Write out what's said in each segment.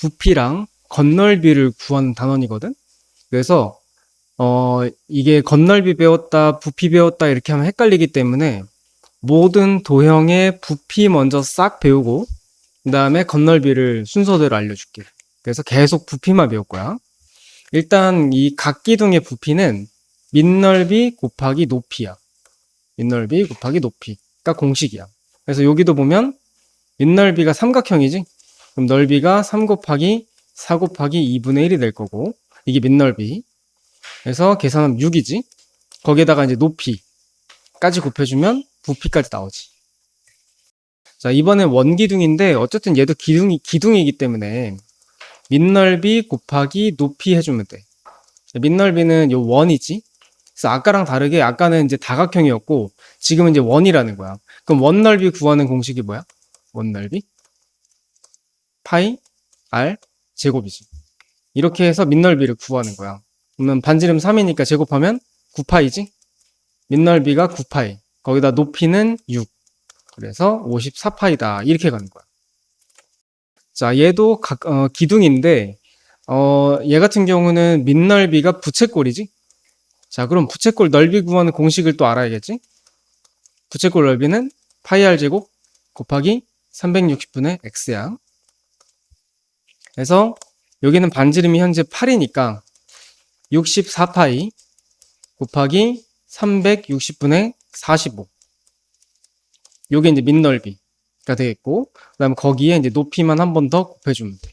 부피랑 겉넓이를 구하는 단원이거든. 그래서 이게 겉넓이 배웠다, 부피 배웠다 이렇게 하면 헷갈리기 때문에 모든 도형의 부피 먼저 싹 배우고 그 다음에 겉넓이를 순서대로 알려줄게. 그래서 계속 부피만 배울 거야. 일단 이 각기둥의 부피는 밑넓이 곱하기 높이야. 밑넓이 곱하기 높이가 공식이야. 그래서 여기도 보면 밑넓이가 삼각형이지? 그럼 넓이가 3 곱하기 4 곱하기 2분의 1이 될 거고 이게 밑넓이. 그래서 계산하면 6이지? 거기에다가 이제 높이까지 곱해주면 부피까지 나오지. 자, 이번엔 원기둥인데 어쨌든 얘도 기둥이기 때문에 밑넓이 곱하기 높이 해주면 돼. 밑넓이는 요 원이지? 그래서 아까랑 다르게 아까는 이제 다각형이었고 지금은 이제 원이라는 거야. 그럼 원넓이 구하는 공식이 뭐야? 원넓이 파이 r 제곱이지. 이렇게 해서 밑넓이를 구하는 거야. 그러면 반지름 3이니까 제곱하면 9파이지? 밑넓이가 9파이. 거기다 높이는 6. 그래서 54파이다. 이렇게 가는 거야. 자, 얘도 기둥인데 얘 같은 경우는 밑넓이가 부채꼴이지? 자, 그럼 부채꼴 넓이 구하는 공식을 또 알아야겠지? 부채꼴 넓이는 파이 r 제곱 곱하기 360분의 x야. 그래서 여기는 반지름이 현재 8이니까 64파이 곱하기 360분의 45. 요게 이제 밑넓이가 되겠고, 그 다음에 거기에 이제 높이만 한 번 더 곱해주면 돼.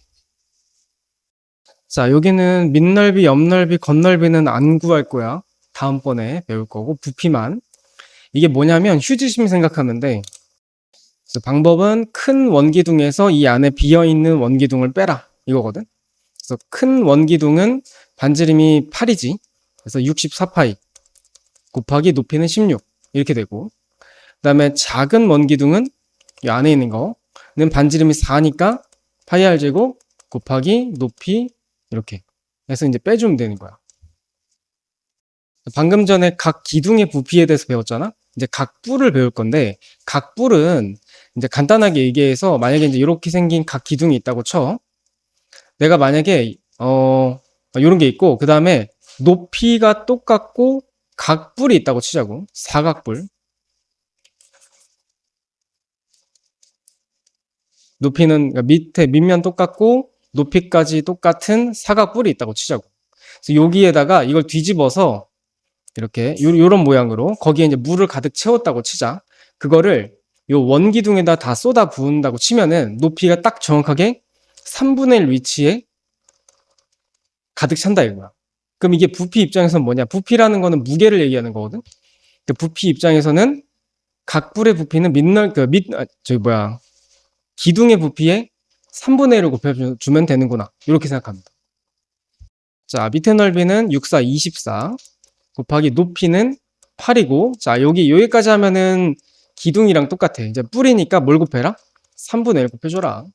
자, 여기는 밑넓이, 옆넓이, 겉넓이는 안 구할 거야. 다음번에 배울 거고, 부피만. 이게 뭐냐면 휴지심 생각하는데, 방법은 큰 원기둥에서 이 안에 비어있는 원기둥을 빼라. 이거거든. 그래서 큰 원기둥은 반지름이 8이지. 그래서 64파이 곱하기 높이는 16 이렇게 되고, 그 다음에 작은 원기둥은 이 안에 있는 거는 반지름이 4니까 파이 r 제곱 곱하기 높이 이렇게 해서 이제 빼주면 되는 거야. 방금 전에 각 기둥의 부피에 대해서 배웠잖아. 이제 각 뿔을 배울 건데 각 뿔은 이제 간단하게 얘기해서 만약에 이제 이렇게 생긴 각 기둥이 있다고 쳐. 내가 만약에 이런 게 있고 그 다음에 높이가 똑같고 각 뿔이 있다고 치자고. 사각뿔. 높이는 그러니까 밑에 밑면 똑같고 높이까지 똑같은 사각뿔이 있다고 치자고. 그래서 여기에다가 이걸 뒤집어서 이렇게 요런 모양으로 거기에 이제 물을 가득 채웠다고 치자. 그거를 요 원기둥에다 다 쏟아 부은다고 치면은 높이가 딱 정확하게 3분의 1 위치에 가득 찬다 이거야. 그럼 이게 부피 입장에서는 뭐냐? 부피라는 거는 무게를 얘기하는 거거든. 그 부피 입장에서는 각 뿔의 부피는 기둥의 부피에 3분의 1을 곱해주면 되는구나. 이렇게 생각합니다. 자, 밑에 넓이는 64, 24 곱하기 높이는 8이고 자, 여기까지 하면은 기둥이랑 똑같아. 이제 뿔이니까 뭘 곱해라? 3분의 1 곱해줘라.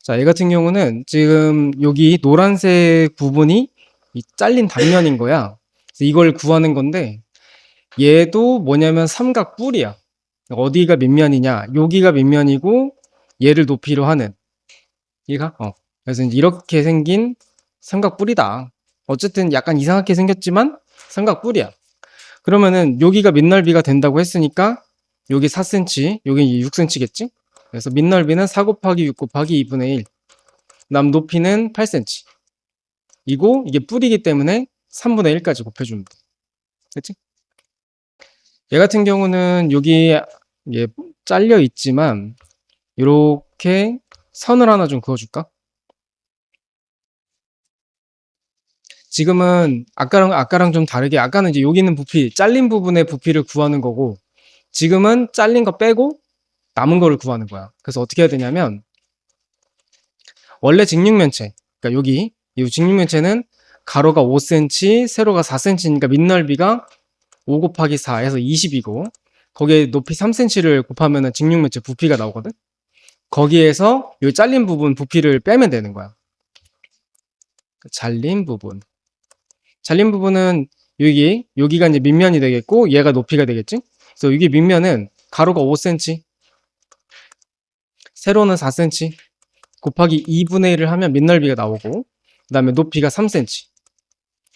자, 얘 같은 경우는 지금 여기 노란색 부분이 이 잘린 단면인 거야. 그래서 이걸 구하는 건데 얘도 뭐냐면 삼각뿔이야. 어디가 밑면이냐? 여기가 밑면이고 얘를 높이로 하는 얘가 그래서 이제 이렇게 생긴 삼각뿔이다. 어쨌든 약간 이상하게 생겼지만 삼각뿔이야. 그러면은 여기가 밑넓이가 된다고 했으니까 여기 4cm, 여기 6cm겠지? 그래서 밑넓이는 4 곱하기 6 곱하기 2분의 1. 남 높이는 8cm. 이고 이게 뿔이기 때문에 3분의 1까지 곱해주면 돼. 그치? 얘 같은 경우는 여기 잘려 있지만 이렇게 선을 하나 좀 그어줄까? 지금은 아까랑 좀 다르게 아까는 이제 여기 있는 부피, 잘린 부분의 부피를 구하는 거고 지금은 잘린 거 빼고 남은 거를 구하는 거야. 그래서 어떻게 해야 되냐면 원래 직육면체, 그러니까 여기 이 직육면체는 가로가 5cm, 세로가 4cm니까 밑넓이가 5 곱하기 4에서 20이고 거기에 높이 3cm를 곱하면 직육면체 부피가 나오거든. 거기에서 이 잘린 부분 부피를 빼면 되는 거야. 잘린 부분은 여기가 이제 밑면이 되겠고 얘가 높이가 되겠지. 그래서 여기 밑면은 가로가 5cm, 세로는 4cm, 곱하기 2분의 1을 하면 밑넓이가 나오고, 그 다음에 높이가 3cm.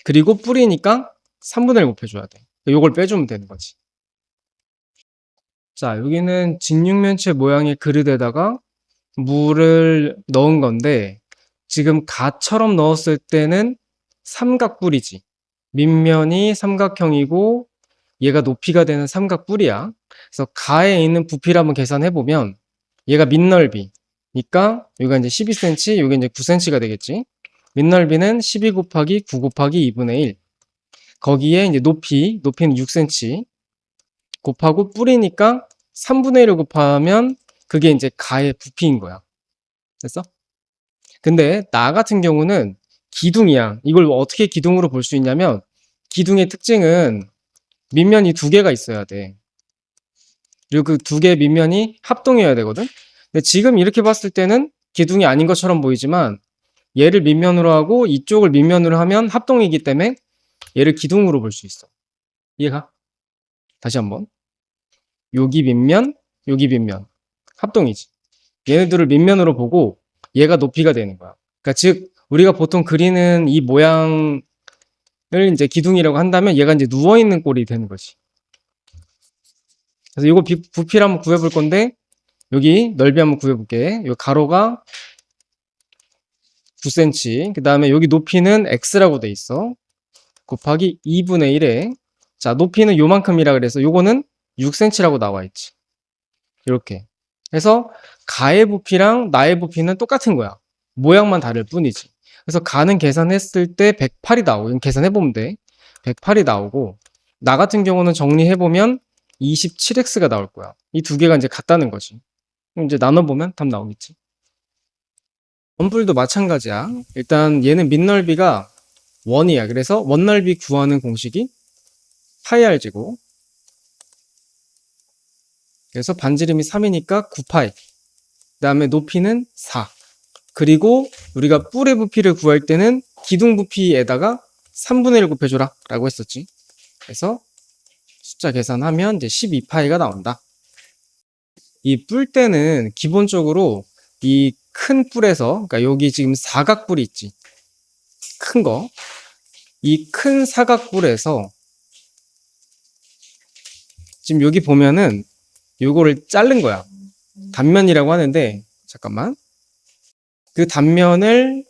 그리고 뿌리니까 3분의 1 곱해줘야 돼. 요걸 빼주면 되는 거지. 자, 여기는 직육면체 모양의 그릇에다가 물을 넣은 건데, 지금 가처럼 넣었을 때는 삼각뿔이지. 밑면이 삼각형이고 얘가 높이가 되는 삼각뿔이야. 그래서 가에 있는 부피를 한번 계산해보면 얘가 밑넓이니까 여기가 이제 12cm, 여기 이제 9cm가 되겠지. 밑넓이는 12 곱하기 9 곱하기 2분의 1. 거기에 이제 높이는 6cm 곱하고 뿌리니까 3분의 1을 곱하면 그게 이제 가의 부피인 거야. 됐어? 근데 나 같은 경우는 기둥이야. 이걸 어떻게 기둥으로 볼 수 있냐면 기둥의 특징은 밑면이 두 개가 있어야 돼. 그리고 그 두 개의 밑면이 합동이어야 되거든. 근데 지금 이렇게 봤을 때는 기둥이 아닌 것처럼 보이지만 얘를 밑면으로 하고 이쪽을 밑면으로 하면 합동이기 때문에 얘를 기둥으로 볼 수 있어. 이해가? 다시 한번. 여기 밑면, 여기 밑면. 합동이지. 얘네들을 밑면으로 보고 얘가 높이가 되는 거야. 그러니까 즉 우리가 보통 그리는 이 모양을 이제 기둥이라고 한다면 얘가 이제 누워 있는 꼴이 되는 거지. 그래서 이거 부피를 한번 구해 볼 건데 여기 넓이 한번 구해 볼게. 요 가로가 9cm. 그다음에 여기 높이는 x라고 돼 있어. 곱하기 2분의 1에 자, 높이는 요만큼이라 그래서 요거는 6cm라고 나와 있지. 이렇게. 해서 가의 부피랑 나의 부피는 똑같은 거야. 모양만 다를 뿐이지. 그래서 가는 계산했을 때 108이 나오고, 이건 계산해보면 돼. 108이 나오고, 나 같은 경우는 정리해보면 27x가 나올 거야. 이 두 개가 이제 같다는 거지. 그럼 이제 나눠보면 답 나오겠지. 원뿔도 마찬가지야. 일단 얘는 밑넓이가 원이야. 그래서 원넓이 구하는 공식이 파이 r제곱. 그래서 반지름이 3이니까 9파이. 그 다음에 높이는 4. 그리고 우리가 뿔의 부피를 구할 때는 기둥 부피에다가 3분의 1 곱해줘라 라고 했었지. 그래서 숫자 계산하면 이제 12파이가 나온다. 이 뿔대는 기본적으로 이 큰 뿔에서, 그러니까 여기 지금 사각뿔이 있지. 큰 거. 이 큰 사각뿔에서 지금 여기 보면은 요거를 자른 거야. 단면이라고 하는데, 잠깐만. 그 단면을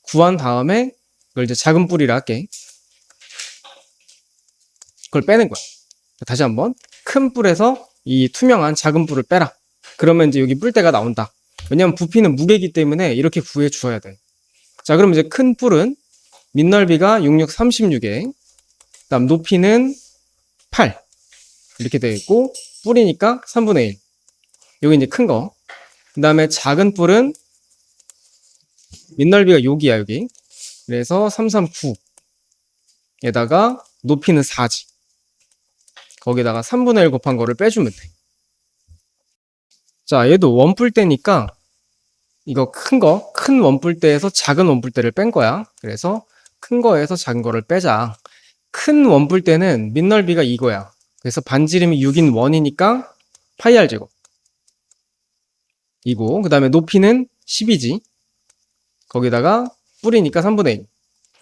구한 다음에 그걸 이제 작은 뿔이라 할게. 그걸 빼는 거야. 다시 한번 큰 뿔에서 이 투명한 작은 뿔을 빼라. 그러면 이제 여기 뿔대가 나온다. 왜냐면 부피는 무게이기 때문에 이렇게 구해 주어야 돼. 자, 그럼 이제 큰 뿔은 밑넓이가 66, 36에 그다음 높이는 8 이렇게 되어 있고 뿔이니까 3분의 1. 여기 이제 큰 거. 그 다음에 작은 뿔은 밑넓이가 여기야, 여기. 그래서 339에다가 높이는 4지. 거기다가 3분의 1 곱한 거를 빼주면 돼. 자, 얘도 원뿔대니까 이거 큰 원뿔대에서 작은 원뿔대를 뺀 거야. 그래서 큰 거에서 작은 거를 빼자. 큰 원뿔대는 밑넓이가 이거야. 그래서 반지름이 6인 원이니까 파이 r 제곱. 이고, 그 다음에 높이는 10이지. 거기다가 뿔이니까 3분의 1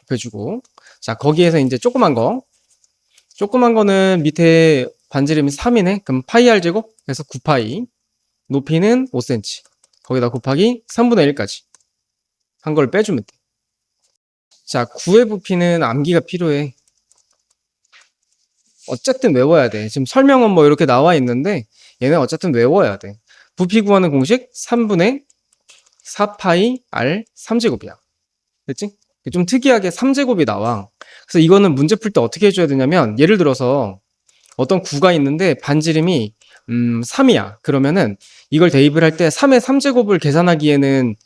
곱해주고. 자, 거기에서 이제 조그만 거는 밑에 반지름이 3이네. 그럼 파이 r 제곱 해서 9파이. 높이는 5cm. 거기다 곱하기 3분의 1까지. 한 걸 빼주면 돼. 자, 9의 부피는 암기가 필요해. 어쨌든 외워야 돼. 지금 설명은 뭐 이렇게 나와 있는데 얘는 어쨌든 외워야 돼. 부피 구하는 공식 3분의 4파이 r 3제곱이야. 됐지? 좀 특이하게 3제곱이 나와. 그래서 이거는 문제 풀 때 어떻게 해줘야 되냐면 예를 들어서 어떤 구가 있는데 반지름이 3이야. 그러면은 이걸 대입을 할 때 3의 3제곱을 계산하기에는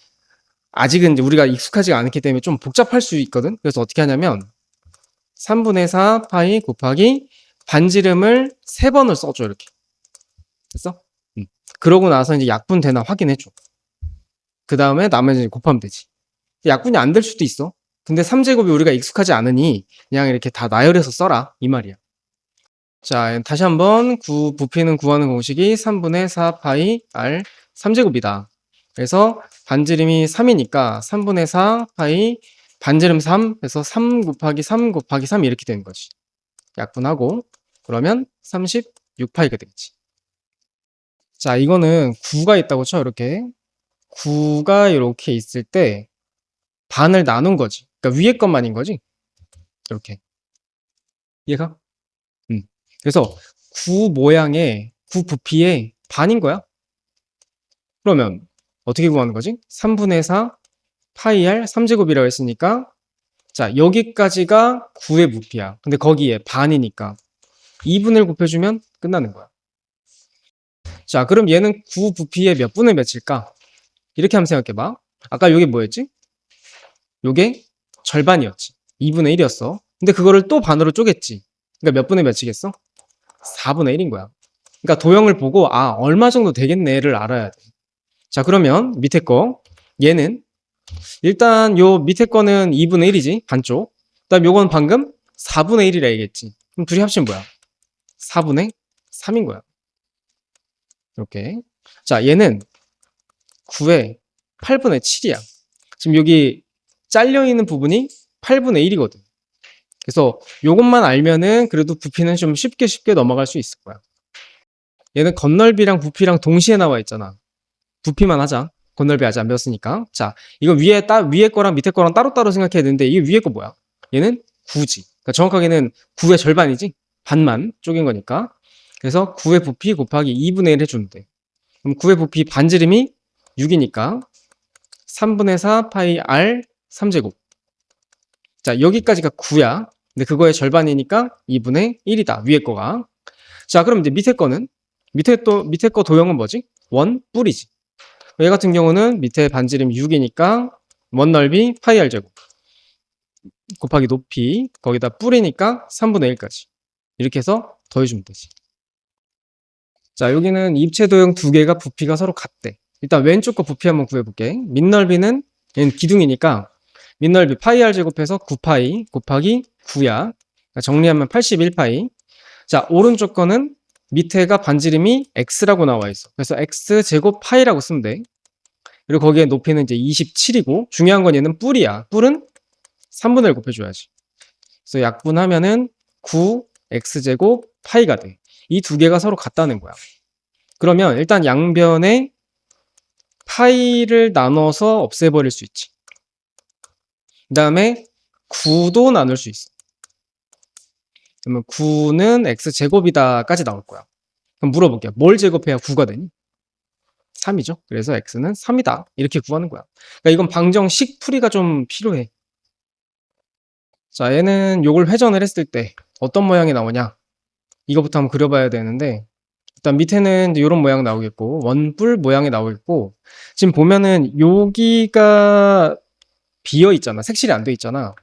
아직은 이제 우리가 익숙하지가 않기 때문에 좀 복잡할 수 있거든. 그래서 어떻게 하냐면 3분의 4 파이 곱하기 반지름을 3번을 써줘. 이렇게. 됐어? 그러고 나서 이제 약분 되나 확인해줘. 그 다음에 나머지 곱하면 되지. 약분이 안 될 수도 있어. 근데 3제곱이 우리가 익숙하지 않으니 그냥 이렇게 다 나열해서 써라. 이 말이야. 자, 다시 한번 부피는 구하는 공식이 3분의 4 파이 r 3제곱이다. 그래서 반지름이 3이니까 3분의 4 파이 반지름 3 해서 3 곱하기 3 곱하기 3 이렇게 되는 거지. 약분하고 그러면 36파이가 되겠지. 자, 이거는 9가 있다고 쳐. 이렇게 9가 이렇게 있을 때 반을 나눈 거지. 그러니까 위에 것만인 거지. 이렇게. 이해가? 그래서 9 모양의 9 부피의 반인 거야. 그러면 어떻게 구하는 거지? 3분의 4 파이 r 3제곱이라고 했으니까 자, 여기까지가 9의 부피야. 근데 거기에 반이니까 2분을 곱해주면 끝나는 거야. 자, 그럼 얘는 9 부피의 몇 분의 몇일까? 이렇게 한번 생각해봐. 아까 요게 뭐였지? 요게 절반이었지. 2분의 1이었어. 근데 그거를 또 반으로 쪼갰지. 그러니까 몇 분의 몇이겠어? 4분의 1인 거야. 그러니까 도형을 보고 아, 얼마 정도 되겠네를 알아야 돼. 자, 그러면 밑에 거 얘는 일단 요 밑에 거는 2분의 1이지. 반쪽. 그다음 요건 방금 4분의 1이라 얘기했지. 그럼 둘이 합치면 뭐야? 4분의 3인 거야. 이렇게. 자, 얘는 9에 8분의 7이야. 지금 여기 잘려있는 부분이 8분의 1이거든. 그래서 요것만 알면은 그래도 부피는 좀 쉽게 넘어갈 수 있을 거야. 얘는 건널비랑 부피랑 동시에 나와 있잖아. 부피만 하자. 건널비 아직 안 배웠으니까. 자, 이거 위에 거랑 밑에 거랑 따로따로 생각해야 되는데 이게 위에 거 뭐야? 얘는 9지. 그러니까 정확하게는 9의 절반이지? 반만 쪼갠 거니까. 그래서 9의 부피 곱하기 2분의 1 해주면 돼. 그럼 9의 부피 반지름이 6이니까 3분의 4 파이 r 3제곱. 자, 여기까지가 9야. 근데 그거의 절반이니까 2분의 1이다. 위에 거가. 자, 그럼 이제 밑에 거 도형은 뭐지? 원 뿔이지. 얘 같은 경우는 밑에 반지름 6이니까 원 넓이 파이 r 제곱 곱하기 높이 거기다 뿔이니까 3분의 1까지. 이렇게 해서 더해주면 되지. 자, 여기는 입체 도형 두 개가 부피가 서로 같대. 일단 왼쪽 거 부피 한번 구해볼게. 밑넓이는 얘는 기둥이니까 밑넓이 파이 r 제곱해서 9파이 곱하기 9야. 그러니까 정리하면 81파이. 자, 오른쪽 거는 밑에가 반지름이 x라고 나와 있어. 그래서 x 제곱 파이라고 쓰면 돼. 그리고 거기에 높이는 이제 27이고 중요한 건 얘는 뿔이야. 뿔은 3분의 1 곱해줘야지. 그래서 약분하면은 9 x 제곱 파이가 돼. 이 두 개가 서로 같다는 거야. 그러면 일단 양변에 파이를 나눠서 없애버릴 수 있지. 그 다음에 9도 나눌 수 있어. 그러면 9는 x제곱이다까지 나올 거야. 그럼 물어볼게요. 뭘 제곱해야 9가 되니? 3이죠. 그래서 x는 3이다. 이렇게 구하는 거야. 그러니까 이건 방정식 풀이가 좀 필요해. 자, 얘는 요걸 회전을 했을 때 어떤 모양이 나오냐? 이거부터 한번 그려봐야 되는데 일단 밑에는 이제 이런 모양 나오겠고 원뿔 모양이 나오겠고 지금 보면은 여기가 비어 있잖아. 색칠이 안 돼 있잖아.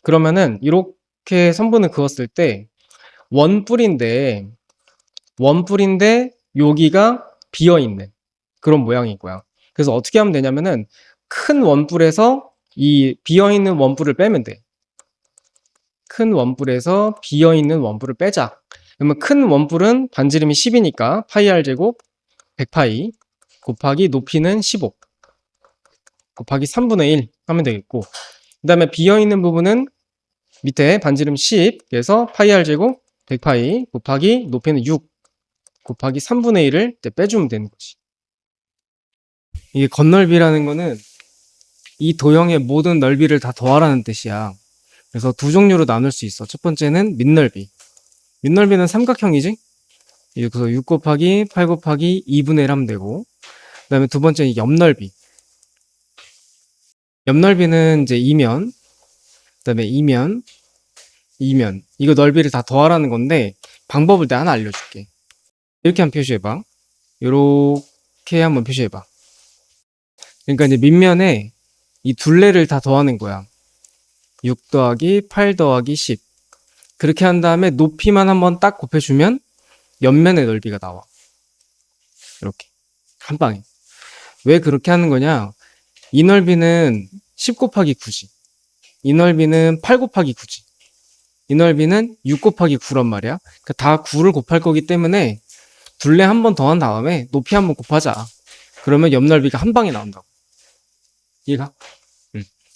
그러면은 이렇게 선분을 그었을 때 원뿔인데 여기가 비어 있는 그런 모양인 거야. 그래서 어떻게 하면 되냐면은 큰 원뿔에서 이 비어 있는 원뿔을 빼면 돼. 큰 원뿔에서 비어 있는 원뿔을 빼자. 그러면 큰 원뿔은 반지름이 10이니까 파이 r 제곱 100파이 곱하기 높이는 15 곱하기 3분의 1 하면 되겠고 그 다음에 비어있는 부분은 밑에 반지름 10 그래서 파이 r 제곱 100파이 곱하기 높이는 6 곱하기 3분의 1을 빼주면 되는 거지. 이게 건넓이라는 거는 이 도형의 모든 넓이를 다 더하라는 뜻이야. 그래서 두 종류로 나눌 수 있어. 첫 번째는 밑넓이. 밑넓이는 삼각형이지? 그래서 6 곱하기 8 곱하기 2분의 1 하면 되고 그 다음에 두 번째는 옆넓이. 옆넓이는 이제 이면 그 다음에 이면 이거 넓이를 다 더하라는 건데 방법을 내가 하나 알려줄게. 이렇게 한번 표시해봐. 이렇게 한번 표시해봐. 그러니까 이제 밑면에 이 둘레를 다 더하는 거야. 6 더하기 8 더하기 10 그렇게 한 다음에 높이만 한번 딱 곱해주면 옆면의 넓이가 나와. 이렇게 한 방에. 왜 그렇게 하는 거냐? 이 넓이는 10 곱하기 9지. 이 넓이는 8 곱하기 9지. 이 넓이는 6 곱하기 9란 말이야. 그러니까 다 9를 곱할 거기 때문에 둘레 한 번 더한 다음에 높이 한 번 곱하자. 그러면 옆 넓이가 한 방에 나온다고. 이해가?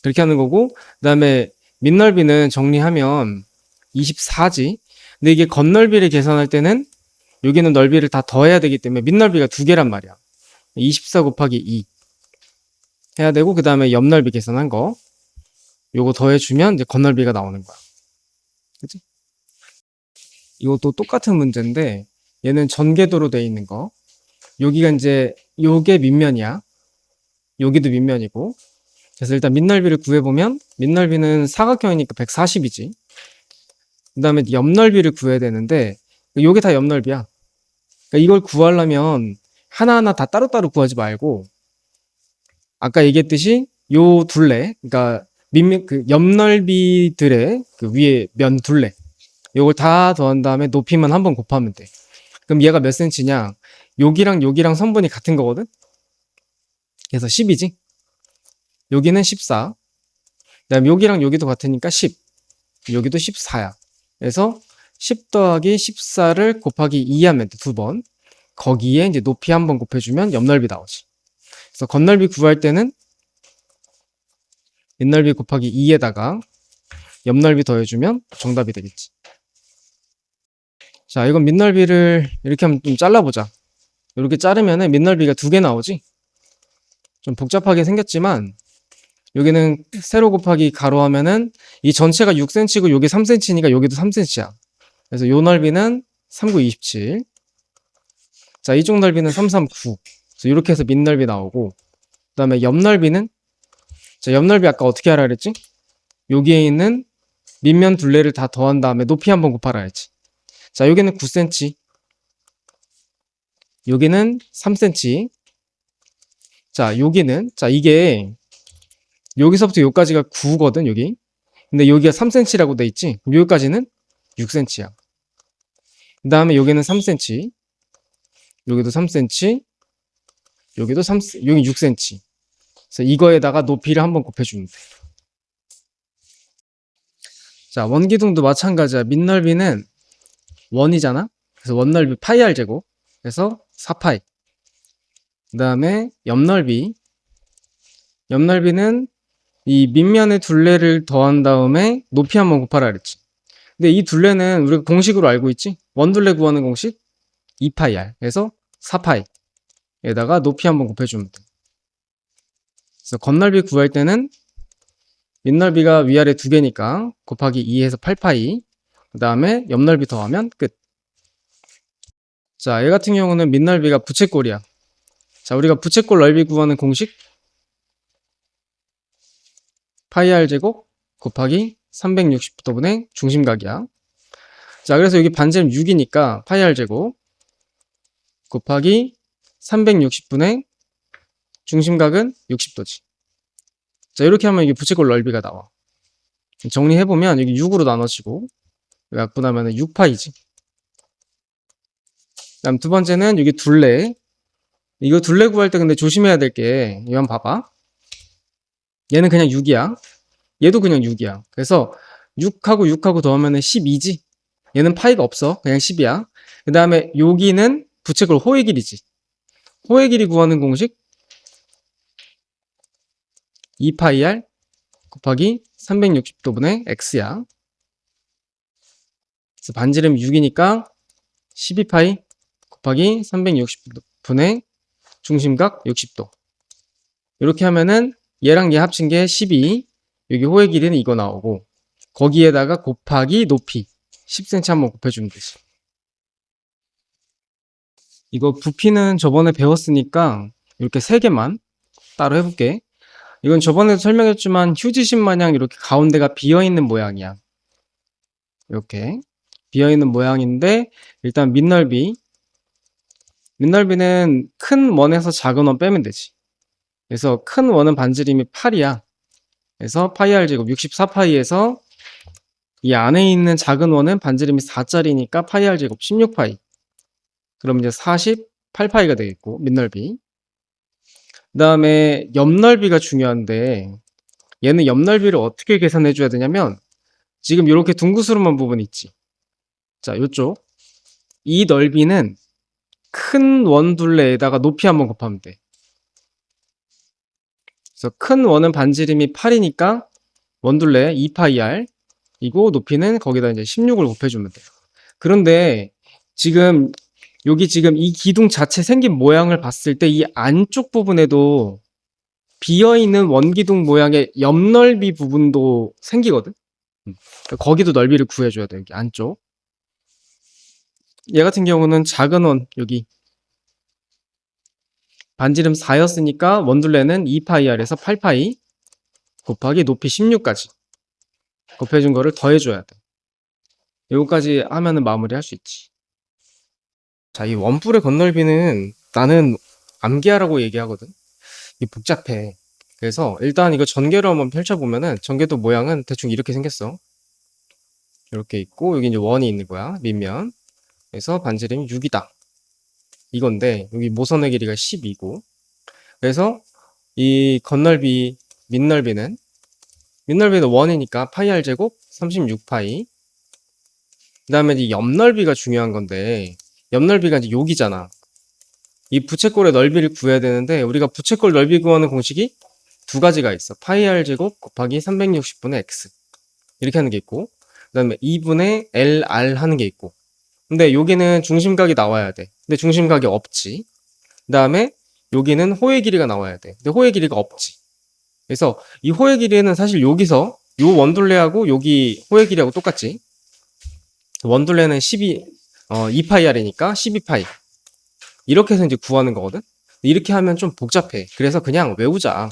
그렇게 하는 거고, 그다음에 밑넓이는 정리하면 24지. 근데 이게 겉넓이를 계산할 때는 여기는 넓이를 다 더해야 되기 때문에 밑넓이가 두 개란 말이야. 24 곱하기 2 해야 되고, 그 다음에 옆넓이 계산한 거 요거 더해주면 이제 겉넓이가 나오는 거야. 그치? 이것도 똑같은 문제인데 얘는 전개도로 돼 있는 거. 여기가 이제 요게 밑면이야. 여기도 밑면이고. 그래서 일단 밑넓이를 구해보면 밑넓이는 사각형이니까 140이지. 그 다음에 옆넓이를 구해야 되는데 요게 다 옆넓이야. 그러니까 이걸 구하려면 하나하나 다 따로따로 구하지 말고 아까 얘기했듯이 요 둘레, 그러니까 밑면 그 옆넓이들의 그 위에 면 둘레 요걸 다 더한 다음에 높이만 한번 곱하면 돼. 그럼 얘가 몇 센치냐? 여기랑 여기랑 선분이 같은 거거든? 그래서 10이지? 여기는 14. 그다음 여기랑 여기도 같으니까 10. 여기도 14야. 그래서 10 더하기 14를 곱하기 2 하면 돼. 두 번. 거기에 이제 높이 한번 곱해주면 옆넓이 나오지. 그래서 겉넓이 구할 때는 밑넓이 곱하기 2에다가 옆넓이 더해주면 정답이 되겠지. 자, 이건 밑넓이를 이렇게 한번 좀 잘라보자. 이렇게 자르면은 밑넓이가 두 개 나오지? 좀 복잡하게 생겼지만 여기는 세로 곱하기 가로 하면은 이 전체가 6cm고 여기 3cm니까 여기도 3cm야. 그래서 요 넓이는 39, 27. 자, 이쪽 넓이는 339. 그래서 이렇게 해서 밑넓이 나오고, 그 다음에 옆넓이는, 자, 옆넓이 아까 어떻게 하라 그랬지? 여기에 있는 밑면 둘레를 다 더한 다음에 높이 한번 곱하라 했지. 자, 여기는 9cm. 여기는 3cm. 자, 여기는, 자, 이게, 여기서부터 여기까지가 9거든, 여기. 근데 여기가 3cm라고 돼 있지? 그럼 여기까지는 6cm야. 그 다음에 여기는 3cm. 여기도 3cm. 여기도 3, 여기 6cm. 그래서 이거에다가 높이를 한번 곱해주면 돼. 자, 원기둥도 마찬가지야. 밑넓이는 원이잖아? 그래서 원넓이 파이 r 제곱. 그래서 4파이. 그 다음에 옆넓이. 옆넓이는 이 밑면의 둘레를 더한 다음에 높이 한번 곱하라 그랬지. 근데 이 둘레는 우리가 공식으로 알고 있지? 원둘레 구하는 공식? 2파이 r. 그래서 4파이에다가 높이 한번 곱해주면 돼. 그래서 겉넓이 구할 때는 밑넓이가 위아래 두 개니까 곱하기 2해서 8파이. 그 다음에 옆넓이 더하면 끝. 자, 얘 같은 경우는 밑넓이가 부채꼴이야. 자, 우리가 부채꼴 넓이 구하는 공식 파이 r 제곱 곱하기 360도분의 중심각이야. 자, 그래서 여기 반지름 6이니까 파이 r 제곱 곱하기 360분의 중심각은 60도지. 자, 이렇게 하면 이게 부채꼴 넓이가 나와. 정리해보면 여기 6으로 나눠지고 갖고 나면 6파이지. 다음 두 번째는 여기 둘레. 이거 둘레 구할 때 근데 조심해야 될 게, 이거 한번 봐봐. 얘는 그냥 6이야. 얘도 그냥 6이야. 그래서 6하고 더하면 12지. 얘는 파이가 없어. 그냥 10이야. 그 다음에 여기는 부채꼴 호의 길이지. 호의 길이 구하는 공식 2파이 r 곱하기 360도분의 x야. 그래서 반지름 6이니까 12파이 곱하기 360분의 중심각 60도. 이렇게 하면은 얘랑 얘 합친 게 12. 여기 호의 길이는 이거 나오고 거기에다가 곱하기 높이 10cm 한번 곱해주면 되지. 이거 부피는 저번에 배웠으니까 이렇게 3개만 따로 해볼게. 이건 저번에도 설명했지만 휴지심 마냥 이렇게 가운데가 비어있는 모양이야. 이렇게 비어있는 모양인데 일단 밑넓이는 큰 원에서 작은 원 빼면 되지. 그래서 큰 원은 반지름이 8이야. 그래서 파이 r 제곱 64파이에서 이 안에 있는 작은 원은 반지름이 4짜리니까 파이 r 제곱 16파이. 그럼 이제 48파이가 되겠고 밑넓이. 그 다음에 옆넓이가 중요한데 얘는 옆넓이를 어떻게 계산해 줘야 되냐면 지금 이렇게 둥그스름한 부분 있지. 자, 요쪽 이 넓이는 큰 원둘레에다가 높이 한번 곱하면 돼. 그래서 큰 원은 반지름이 8이니까 원둘레 2파이 R이고 높이는 거기다 이제 16을 곱해주면 돼요. 그런데 지금 여기 지금 이 기둥 자체 생긴 모양을 봤을 때 이 안쪽 부분에도 비어있는 원기둥 모양의 옆넓이 부분도 생기거든? 거기도 넓이를 구해줘야 돼, 여기 안쪽. 얘 같은 경우는 작은 원, 여기. 반지름 4였으니까 원둘레는 2파이R에서 8파이 곱하기 높이 16까지 곱해준 거를 더해줘야 돼. 요거까지 하면은 마무리 할 수 있지. 자, 이 원뿔의 건널비는 나는 암기하라고 얘기하거든? 이게 복잡해. 그래서 일단 이거 전개로 한번 펼쳐보면은 전개도 모양은 대충 이렇게 생겼어. 이렇게 있고 여기 이제 원이 있는 거야. 밑면. 그래서 반지름이 6이다. 이건데 여기 모선의 길이가 10이고 그래서 이 건널비 밑넓이는 1이니까 파이 r 제곱 36파이. 그 다음에 이제 옆넓이가 중요한 건데 옆넓이가 이제 여기잖아. 이 부채꼴의 넓이를 구해야 되는데 우리가 부채꼴 넓이 구하는 공식이 두 가지가 있어. 파이 r 제곱 곱하기 360분의 x 이렇게 하는 게 있고 그 다음에 2분의 LR 하는 게 있고 근데 여기는 중심각이 나와야 돼. 근데 중심각이 없지. 그 다음에 여기는 호의 길이가 나와야 돼. 근데 호의 길이가 없지. 그래서 이 호의 길이는 사실 여기서 요 원둘레하고 여기 호의 길이하고 똑같지. 원둘레는 2파이 R이니까 12파이. 이렇게 해서 이제 구하는 거거든. 이렇게 하면 좀 복잡해. 그래서 그냥 외우자.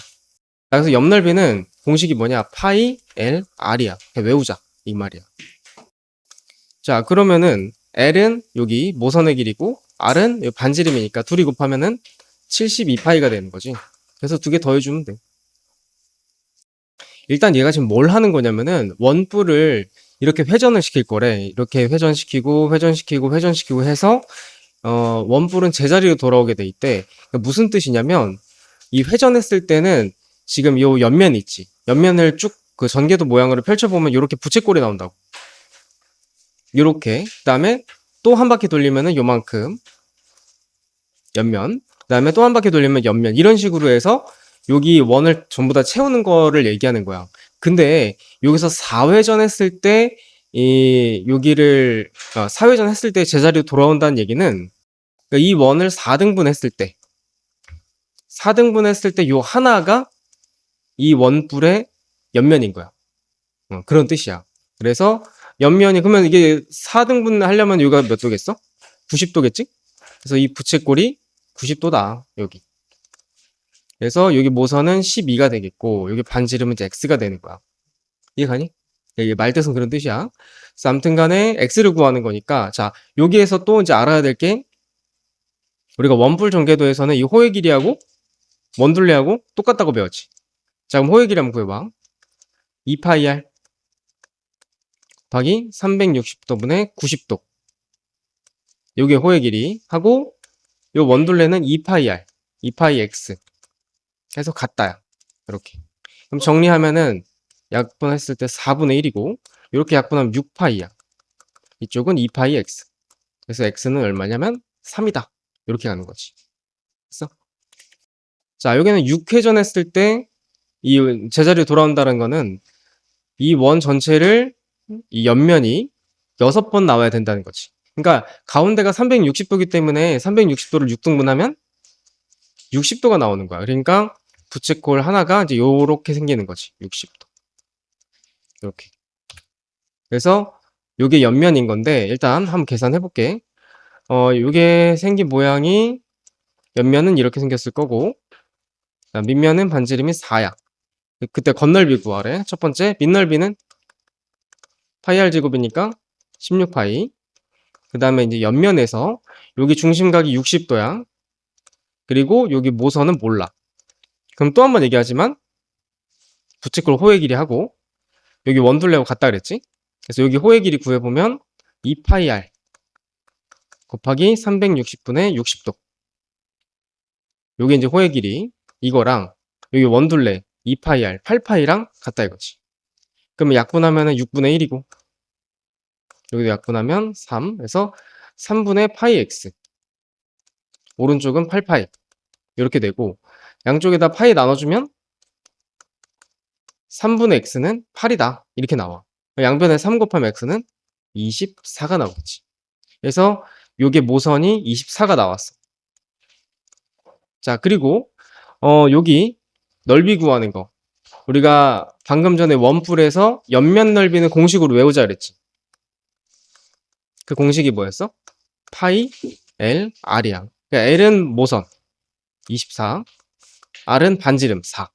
그래서 옆넓이는 공식이 뭐냐? 파이 L R이야. 그냥 외우자. 이 말이야. 자, 그러면은 L은 여기 모선의 길이고 R은 여기 반지름이니까 둘이 곱하면은 72파이가 되는 거지. 그래서 두 개 더해주면 돼. 일단 얘가 지금 뭘 하는 거냐면은 원뿔을 이렇게 회전을 시킬 거래. 이렇게 회전시키고 회전시키고 회전시키고 해서 원뿔은 제자리로 돌아오게 돼 있대. 그러니까 무슨 뜻이냐면 이 회전했을 때는 지금 요 옆면 있지. 옆면을 쭉 그 전개도 모양으로 펼쳐보면 이렇게 부채꼴이 나온다고. 요렇게. 그다음에 또 한 바퀴 돌리면은 요만큼 옆면. 그다음에 또 한 바퀴 돌리면 옆면. 이런 식으로 해서 여기 원을 전부 다 채우는 거를 얘기하는 거야. 근데 여기서 4회전 했을 때 이 여기를 4회전 했을 때 제자리로 돌아온다는 얘기는 그러니까 이 원을 4등분 했을 때 4등분 했을 때 요 하나가 이 원뿔의 옆면인 거야. 그런 뜻이야. 그래서 옆면이 그러면 이게 4등분 하려면 여기가 몇 도겠어? 90도겠지? 그래서 이 부채꼴이 90도다. 여기. 그래서 여기 모선은 12가 되겠고 여기 반지름은 이제 x가 되는 거야. 이해가니? 이게 말뜻은 그런 뜻이야. 그래서 아무튼 간에 x를 구하는 거니까 자 여기에서 또 이제 알아야 될 게 우리가 원뿔 전개도에서는 이 호의 길이하고 원둘레하고 똑같다고 배웠지. 자 그럼 호의 길이 한번 구해봐. 2파이 r 곱하기 360도분의 90도 요게 호의 길이 하고 요 원둘레는 2파이 r 2파이 x 해서 같다야. 이렇게. 그럼 정리하면은 약분했을 때 4분의 1이고 이렇게 약분하면 6파이야. 이쪽은 2파이 x. 그래서 x는 얼마냐면 3이다. 이렇게 가는 거지. 됐어? 자, 여기는 6회전 했을 때 이 제자리로 돌아온다는 거는 이 원 전체를 이 옆면이 6번 나와야 된다는 거지. 그러니까 가운데가 360도기 때문에 360도를 6등분하면 60도가 나오는 거야. 그러니까 부채꼴 하나가 이제 요렇게 생기는 거지. 60도. 이렇게. 그래서 요게 옆면인 건데 일단 한번 계산해 볼게. 요게 생긴 모양이 옆면은 이렇게 생겼을 거고 밑면은 반지름이 4야. 그때 건널비 구하래. 첫 번째 밑넓이는 파이 r 제곱이니까 16파이. 그 다음에 이제 옆면에서 여기 중심각이 60도야. 그리고 여기 모선은 몰라. 그럼 또 한 번 얘기하지만 부채꼴 호의 길이 하고 여기 원둘레하고 같다 그랬지? 그래서 여기 호의 길이 구해보면 2파이 r 곱하기 360분의 60도. 요게 이제 호의 길이 이거랑 여기 원둘레 2파이 r 8파이랑 같다 이거지. 그러면 약분하면 6분의 1이고 여기도 약분하면 3 그래서 3분의 파이 x 오른쪽은 8파이 이렇게 되고 양쪽에다 파이 나눠주면 3분의 x는 8이다. 이렇게 나와. 양변에 3 곱하면 x는 24가 나오겠지. 그래서 요게 모선이 24가 나왔어. 자, 그리고 여기 넓이 구하는 거. 우리가 방금 전에 원뿔에서 옆면 넓이는 공식으로 외우자 그랬지. 그 공식이 뭐였어? 파이 L R이야. 그러니까 L은 모선 24, R은 반지름 4.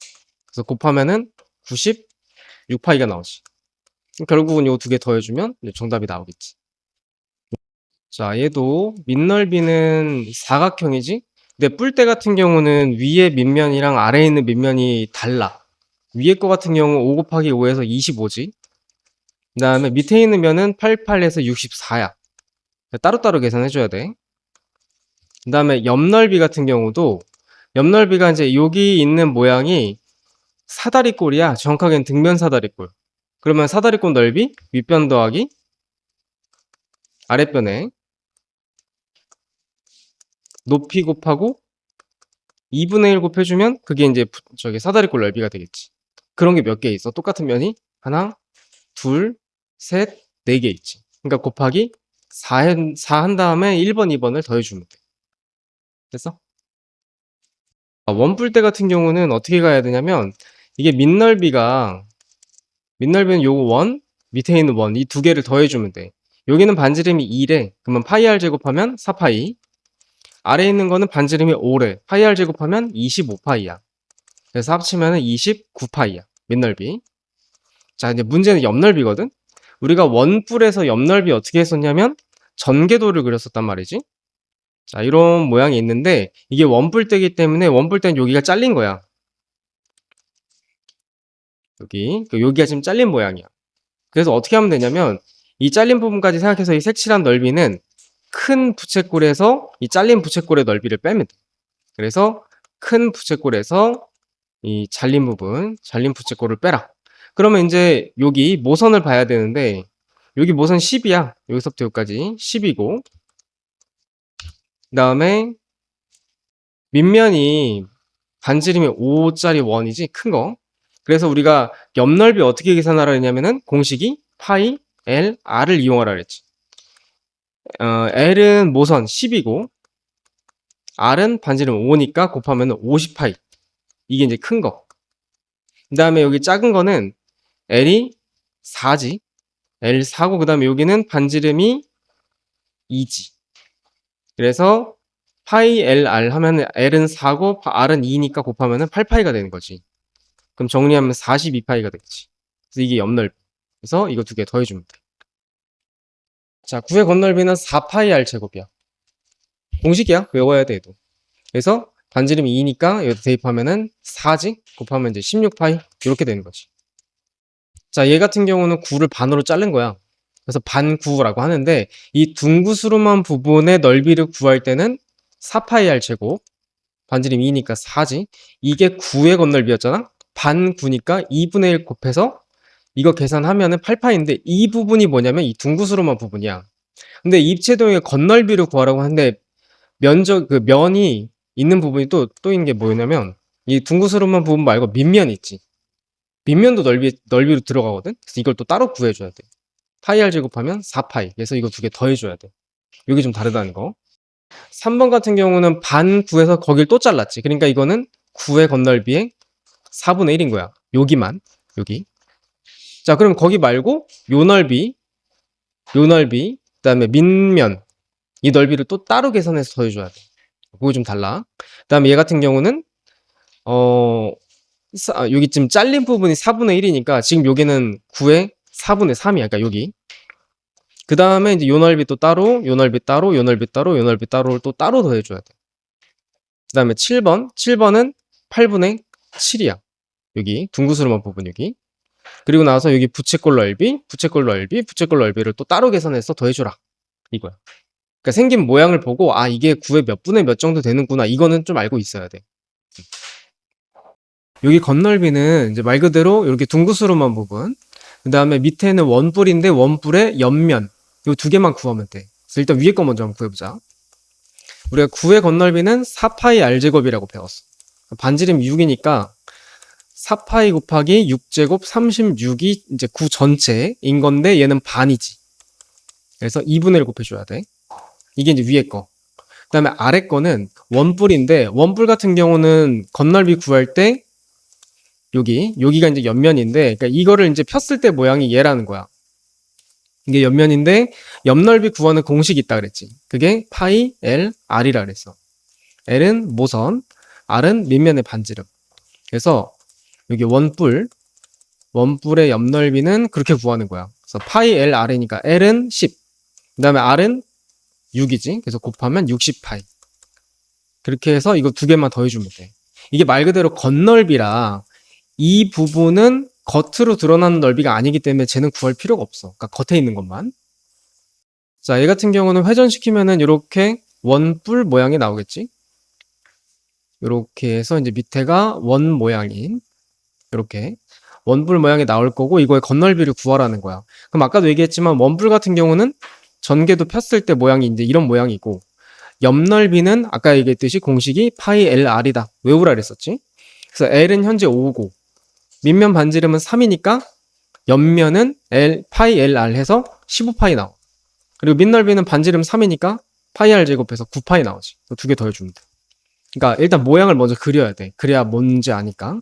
그래서 곱하면은 96파이가 나오지. 결국은 요 두 개 더해주면 이제 정답이 나오겠지. 자, 얘도 밑넓이는 사각형이지? 근데 뿔대 같은 경우는 위에 밑면이랑 아래에 있는 밑면이 달라. 위에 거 같은 경우 5 곱하기 5에서 25지. 그 다음에 밑에 있는 면은 88에서 64야. 따로따로 계산해줘야 돼. 그 다음에 옆넓이 같은 경우도 옆넓이가 이제 여기 있는 모양이 사다리꼴이야. 정확하게는 등면 사다리꼴. 그러면 사다리꼴 넓이 윗변 더하기 아랫변에 높이 곱하고 2분의 1 곱해주면 그게 이제 저기 사다리꼴 넓이가 되겠지. 그런 게 몇 개 있어? 똑같은 면이 하나, 둘, 셋, 네 개 있지. 그러니까 곱하기 4 한 다음에 1번, 2번을 더해주면 돼. 됐어? 원뿔대 같은 경우는 어떻게 가야 되냐면 이게 밑넓이는 요거 원, 밑에 있는 원, 이 두 개를 더해주면 돼. 여기는 반지름이 2래. 그러면 파이 r 제곱하면 4파이. 아래에 있는 거는 반지름이 5래. 파이 r 제곱하면 25파이야. 그래서 합치면 29파이야. 밑넓이. 자, 이제 문제는 옆넓이거든? 우리가 원뿔에서 옆넓이 어떻게 했었냐면 전개도를 그렸었단 말이지. 자, 이런 모양이 있는데 이게 원뿔대이기 때문에 원뿔대는 여기가 잘린 거야. 여기가 지금 잘린 모양이야. 그래서 어떻게 하면 되냐면 이 잘린 부분까지 생각해서 이 색칠한 넓이는 큰 부채꼴에서 이 잘린 부채꼴의 넓이를 빼면 돼. 그래서 큰 부채꼴에서 이 잘린 부분, 잘린 부채꼴을 빼라. 그러면 이제 여기 모선을 봐야 되는데 여기 모선 10이야. 여기서부터 여기까지 10이고 그 다음에 밑면이 반지름이 5짜리 원이지 큰 거. 그래서 우리가 옆넓이 어떻게 계산하라 했냐면은 공식이 파이 L R을 이용하라 그랬지. L은 모선 10이고 R은 반지름 5니까 곱하면 50파이. 이게 이제 큰 거. 그 다음에 여기 작은 거는 L이 4지. L 4고 그 다음에 여기는 반지름이 2지. 그래서 파이 L R 하면 L은 4고 R은 2니까 곱하면 8파이가 되는 거지. 그럼 정리하면 42파이가 되겠지. 그래서 이게 옆넓이. 그래서 이거 두 개 더해주면 돼. 자, 구의 건넓이는 4파이 R 제곱이야. 공식이야. 외워야 돼, 얘도. 그래서 반지름이 2니까 여기다 대입하면은 4지? 곱하면 이제 16파이. 이렇게 되는 거지. 자, 얘 같은 경우는 9를 반으로 자른 거야. 그래서 반9라고 하는데 이 둥구스름한 부분의 넓이를 구할 때는 4파이 R 제곱. 반지름 2니까 4지. 이게 9의 건넓이였잖아. 반9니까 2분의 1 곱해서 이거 계산하면은 8파인데 이 부분이 뭐냐면 이 둥구스름한 부분이야. 근데 입체도형의 건넓이를 구하라고 하는데 면이 있는 부분이 또 있는 게 뭐냐면 이 둥구스름한 부분 말고 밑면 있지. 밑면도 넓이로 들어가거든. 그래서 이걸 또 따로 구해줘야 돼. 파이 r 제곱하면 4파이. 그래서 이거 두 개 더해줘야 돼. 여기 좀 다르다는 거. 3번 같은 경우는 반 9에서 거길 또 잘랐지. 그러니까 이거는 9의 건넓이의 4분의 1인 거야. 여기만. 여기. 자, 그럼 거기 말고 요 넓이, 그다음에 밑면 이 넓이를 또 따로 계산해서 더해줘야 돼. 그거 좀 달라. 그다음에 얘 같은 경우는 여기 지금 잘린 부분이 4분의 1이니까 지금 여기는 9의 4분의 3이야. 그러니까 여기. 그 다음에 이제 요 넓이 또 따로, 요 넓이 따로, 요 넓이 따로, 요 넓이 따로를 또 따로 더해줘야 돼. 그 다음에 7번은 8분의 7이야. 여기 둥구스름한 부분 여기. 그리고 나서 여기 부채꼴 넓이를 또 따로 계산해서 더해줘라. 이거야. 그러니까 생긴 모양을 보고 아 이게 9의 몇 분의 몇 정도 되는구나. 이거는 좀 알고 있어야 돼. 여기 건넓이는 이제 말 그대로 이렇게 둥구스름한 부분. 그 다음에 밑에는 원뿔인데 원뿔의 옆면. 요 두 개만 구하면 돼. 그래서 일단 위에 거 먼저 한번 구해보자. 우리가 9의 건넓이는 4파이 R제곱이라고 배웠어. 반지름 6이니까 4파이 곱하기 6제곱 36이 이제 9 전체인 건데 얘는 반이지. 그래서 2분의 1 곱해줘야 돼. 이게 이제 위에 거. 그 다음에 아래 거는 원뿔인데 원뿔 같은 경우는 건널비 구할 때 여기가 이제 옆면인데 그러니까 이거를 이제 폈을 때 모양이 얘라는 거야. 이게 옆면인데 옆넓이 구하는 공식이 있다 그랬지. 그게 파이 L R이라 그랬어. L은 모선, R은 밑면의 반지름. 그래서 여기 원뿔의 옆넓이는 그렇게 구하는 거야. 그래서 파이 L R이니까 L은 10, 그 다음에 R은 6이지. 그래서 곱하면 60파이. 그렇게 해서 이거 두 개만 더해주면 돼. 이게 말 그대로 겉넓이라 이 부분은 겉으로 드러나는 넓이가 아니기 때문에 쟤는 구할 필요가 없어. 그러니까 겉에 있는 것만. 자, 얘 같은 경우는 회전시키면은 이렇게 원뿔 모양이 나오겠지? 이렇게 해서 이제 밑에가 원 모양인 이렇게 원뿔 모양이 나올 거고 이거의 겉넓이를 구하라는 거야. 그럼 아까도 얘기했지만 원뿔 같은 경우는 전개도 폈을 때 모양이 이제 이런 모양이고 옆넓이는 아까 얘기했듯이 공식이 파이 L R이다. 외우라 그랬었지? 그래서 L은 현재 5고 밑면 반지름은 3이니까 옆면은 파이 L R 해서 15파이 나와. 그리고 밑넓이는 반지름 3이니까 파이 R 제곱해서 9파이 나오지. 두 개 더해주면 돼. 그러니까 일단 모양을 먼저 그려야 돼. 그래야 뭔지 아니까.